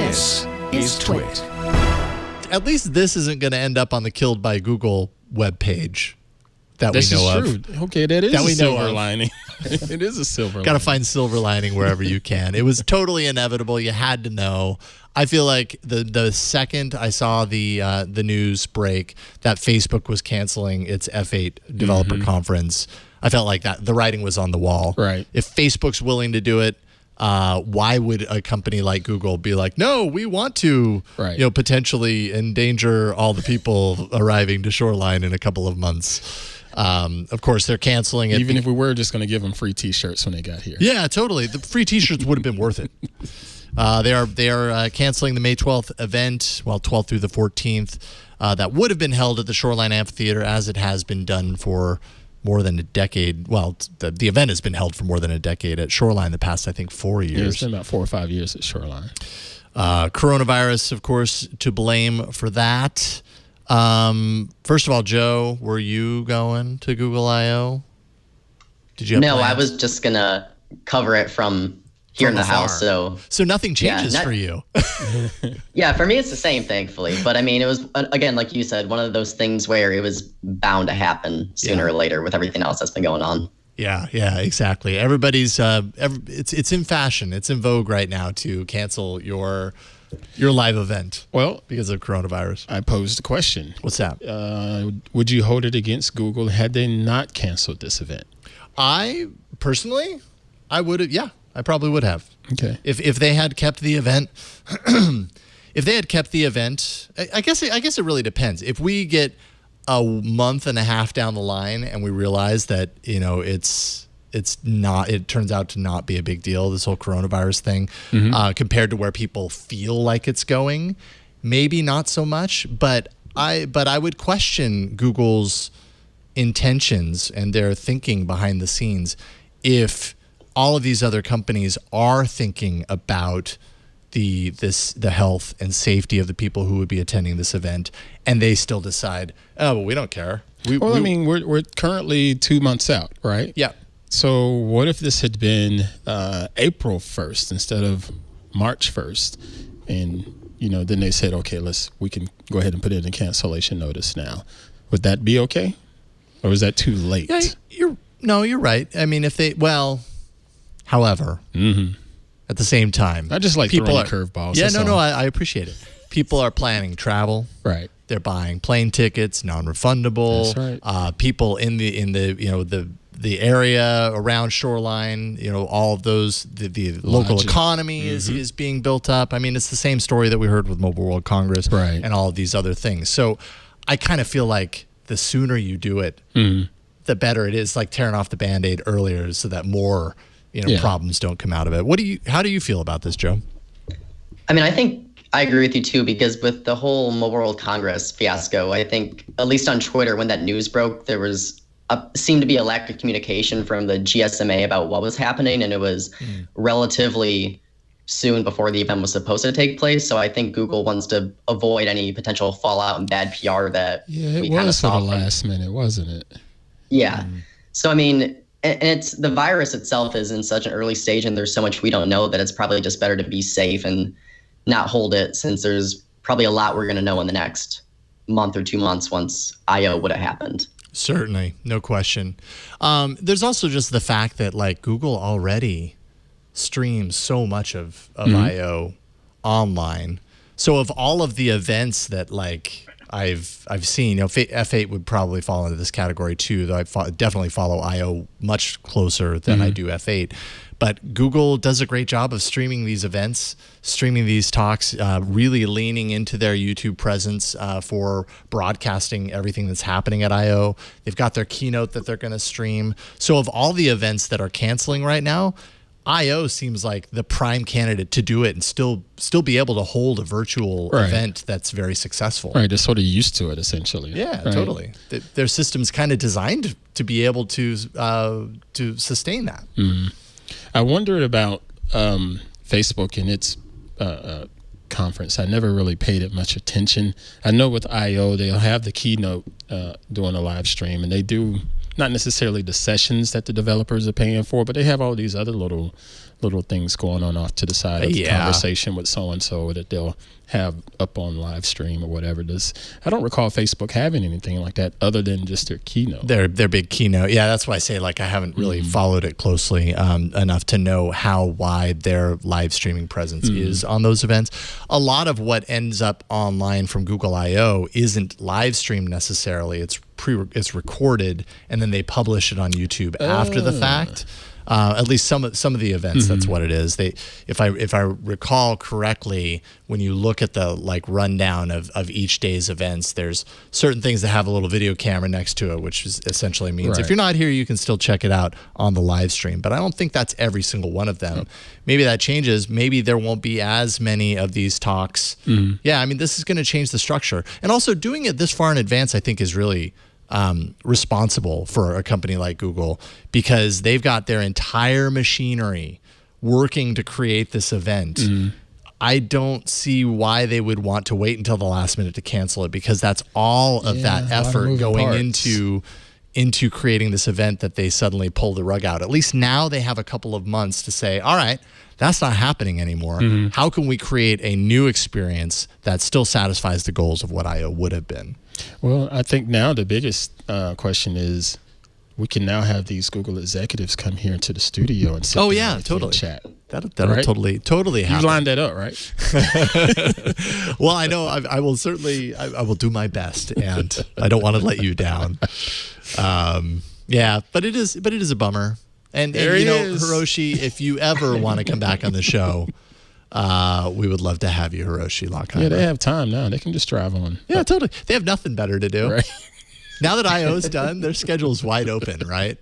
This is Twit. At least this isn't going to end up on the Killed by Google webpage that we know of. True. Okay, that is a silver lining. It is a silver lining. Got to find silver lining wherever you can. It was totally inevitable. You had to know. I feel like the second I saw the news break that Facebook was canceling its F8 developer conference, I felt like that the writing was on the wall. Right. If Facebook's willing to do it, why would a company like Google be like, no, we want to, potentially endanger all the people arriving to Shoreline in a couple of months? Of course, they're canceling it. Even if we were just going to give them free T-shirts when they got here. Yeah, totally. The free T-shirts would have been worth it. They are canceling the May 12th event, 12th through the 14th. That would have been held at the Shoreline Amphitheater, as it has been done for more than a decade. Well, the event has been held for more than a decade at Shoreline the past, I think, 4 years. Yeah, it's been about 4 or 5 years at Shoreline. Coronavirus, of course, to blame for that. First of all, Joe, were you going to Google I/O? Did you have plans? I was just going to cover it from here in the house. So nothing changes for you. Yeah, for me, it's the same, thankfully. But I mean, it was, again, like you said, one of those things where it was bound to happen sooner or later with everything else that's been going on. Yeah, exactly. Everybody's, it's in fashion. It's in vogue right now to cancel your live event. Well, because of coronavirus. I posed a question. What's that? Would you hold it against Google had they not canceled this event? I personally, I would have. Yeah, I probably would have. Okay. If they had kept the event, I guess it really depends. If we get a month and a half down the line and we realize that it turns out to not be a big deal, this whole coronavirus thing, compared to where people feel like it's going, maybe not so much. But I would question Google's intentions and their thinking behind the scenes if all of these other companies are thinking about the health and safety of the people who would be attending this event, and they still decide, oh, well, we don't care. We're currently 2 months out, right? Yeah. So what if this had been April 1st instead of March 1st? And, then they said, okay, we can go ahead and put in a cancellation notice now. Would that be okay? Or is that too late? Yeah, you're right. I mean, however, at the same time, I just like throwing curveballs. Yeah, I appreciate it. People are planning travel. Right. They're buying plane tickets, non-refundable. That's right. People in the area around Shoreline, all of those, the local economy is being built up. I mean, it's the same story that we heard with Mobile World Congress and all of these other things. So I kind of feel like the sooner you do it, the better it is, like tearing off the Band-Aid earlier so that more problems don't come out of it. How do you feel about this, Joe? I mean, I think I agree with you too, because with the whole Mobile World Congress fiasco, I think, at least on Twitter, when that news broke, there was seemed to be a lack of communication from the GSMA about what was happening, and it was relatively soon before the event was supposed to take place. So I think Google wants to avoid any potential fallout and bad PR that we kind of saw. For the last minute, wasn't it? Yeah. So I mean, and it's the virus itself is in such an early stage, and there's so much we don't know that it's probably just better to be safe and not hold it, since there's probably a lot we're going to know in the next month or 2 months once I/O would have happened. Certainly, no question. There's also just the fact that Google already streams so much of I/O online. So of all of the events that I've seen, F8 would probably fall into this category too, though I definitely follow I/O much closer than I do F8. But Google does a great job of streaming these events, streaming these talks, really leaning into their YouTube presence for broadcasting everything that's happening at I/O. They've got their keynote that they're going to stream. So of all the events that are canceling right now, I/O seems like the prime candidate to do it and still be able to hold a virtual event that's very successful. Right, they're sort of used to it, essentially. Yeah, totally. Their system's kind of designed to be able to sustain that. I wondered about Facebook and its conference. I never really paid it much attention. I know with I/O, they'll have the keynote doing a live stream, and they do not necessarily the sessions that the developers are paying for, but they have all these other little things going on off to the side of the conversation with so-and-so that they'll have up on live stream or whatever. I don't recall Facebook having anything like that other than just their keynote. Their big keynote. Yeah, that's why I say, like, I haven't really followed it closely enough to know how wide their live streaming presence is on those events. A lot of what ends up online from Google I/O isn't live streamed necessarily. It's recorded, and then they publish it on YouTube after the fact. At least some of the events, that's what it is. If I recall correctly, when you look at the rundown of each day's events, there's certain things that have a little video camera next to it, which essentially means if you're not here, you can still check it out on the live stream. But I don't think that's every single one of them. Maybe that changes. Maybe there won't be as many of these talks. Yeah, I mean, this is going to change the structure. And also doing it this far in advance, I think, is really responsible for a company like Google, because they've got their entire machinery working to create this event. I don't see why they would want to wait until the last minute to cancel it, because that's all of that effort going into creating this event that they suddenly pull the rug out. At least now they have a couple of months to say, all right, that's not happening anymore. How can we create a new experience that still satisfies the goals of what I/O would have been? Well, I think now the biggest question is we can now have these Google executives come here into the studio and sit totally chat. That'll right? totally happen. You lined that up, right? Well, I know I will certainly I will do my best, and I don't want to let you down. But it is a bummer. And you know, Hiroshi, if you ever want to come back on the show, we would love to have you, Hiroshi Lockheimer. Yeah, they have time now. They can just drive on. Yeah, totally. They have nothing better to do. Right. Now that I/O's done, their schedule's wide open, right?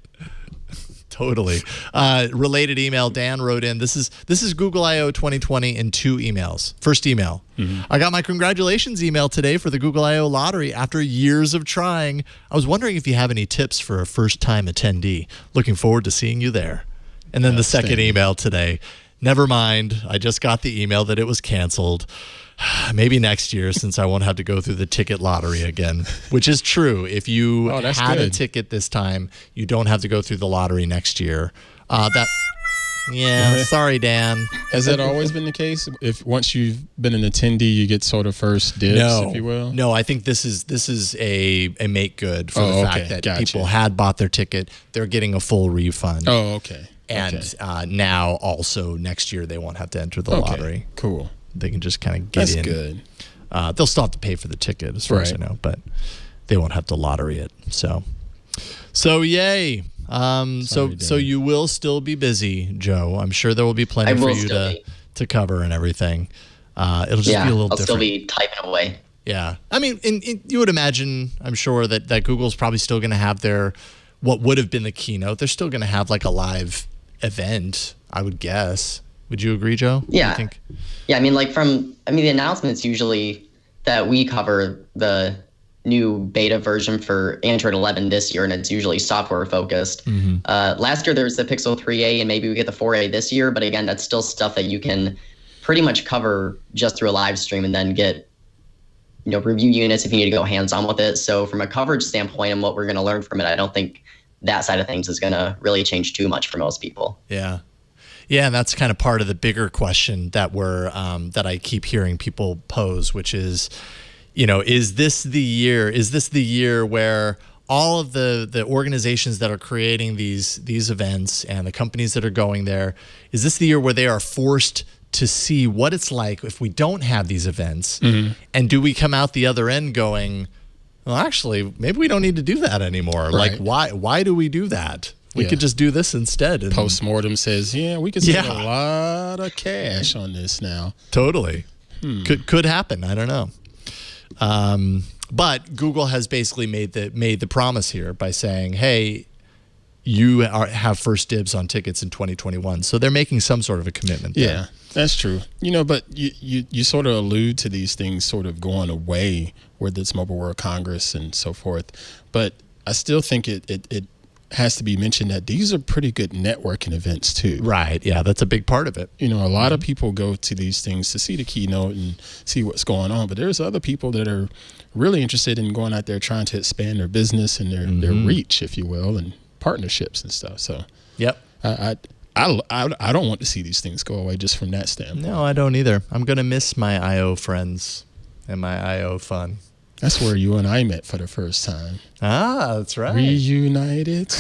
Totally. Related email, Dan wrote in, this is Google I/O 2020 in 2 emails. First email. I got my congratulations email today for the Google I/O lottery after years of trying. I was wondering if you have any tips for a first-time attendee. Looking forward to seeing you there. And then the second email today. Never mind. I just got the email that it was canceled. Maybe next year, since I won't have to go through the ticket lottery again, which is true. If you had a ticket this time, you don't have to go through the lottery next year. Sorry, Dan. Has that always been the case? If once you've been an attendee, you get sort of first dibs, if you will? No, I think this is a make good for the fact that people had bought their ticket. They're getting a full refund. Oh, okay. And now also next year they won't have to enter the lottery. Cool. They can just kind of get in. That's good. They'll still have to pay for the ticket, as far as I know, but they won't have to lottery it. So yay. So you will still be busy, Joe. I'm sure there will be plenty for you to cover and everything. It'll just be a little different. I'll still be typing away. Yeah. I mean, you would imagine, I'm sure, that Google's probably still going to have what would have been the keynote. They're still going to have like a live event, I would guess. Would you agree, Joe? Yeah. Yeah, I mean, the announcements usually that we cover the new beta version for Android 11 this year, and it's usually software focused. Last year there was the Pixel 3a, and maybe we get the 4a this year, but again, that's still stuff that you can pretty much cover just through a live stream and then get review units if you need to go hands-on with it. So from a coverage standpoint and what we're going to learn from it, I don't think that side of things is going to really change too much for most people. Yeah. Yeah, and that's kind of part of the bigger question that that I keep hearing people pose, which is, is this the year where all of the organizations that are creating these events and the companies that are going there, is this the year where they are forced to see what it's like if we don't have these events? And do we come out the other end going, well, actually, maybe we don't need to do that anymore. Right. Like, why do we do that? We could just do this instead. And Postmortem says, we could save a lot of cash on this now. Totally. Could happen. I don't know. But Google has basically made the promise here by saying, hey, you have first dibs on tickets in 2021. So they're making some sort of a commitment there. Yeah, that's true. But you sort of allude to these things sort of going away, whether it's Mobile World Congress and so forth. But I still think it has to be mentioned that these are pretty good networking events too. Right. Yeah, that's a big part of it. You know, a lot of people go to these things to see the keynote and see what's going on, but there's other people that are really interested in going out there trying to expand their business and their reach, if you will, and partnerships and stuff. So, yep. I don't want to see these things go away just from that standpoint. No, I don't either. I'm going to miss my IO friends and my IO fun. That's where you and I met for the first time. Ah, that's right. Reunited.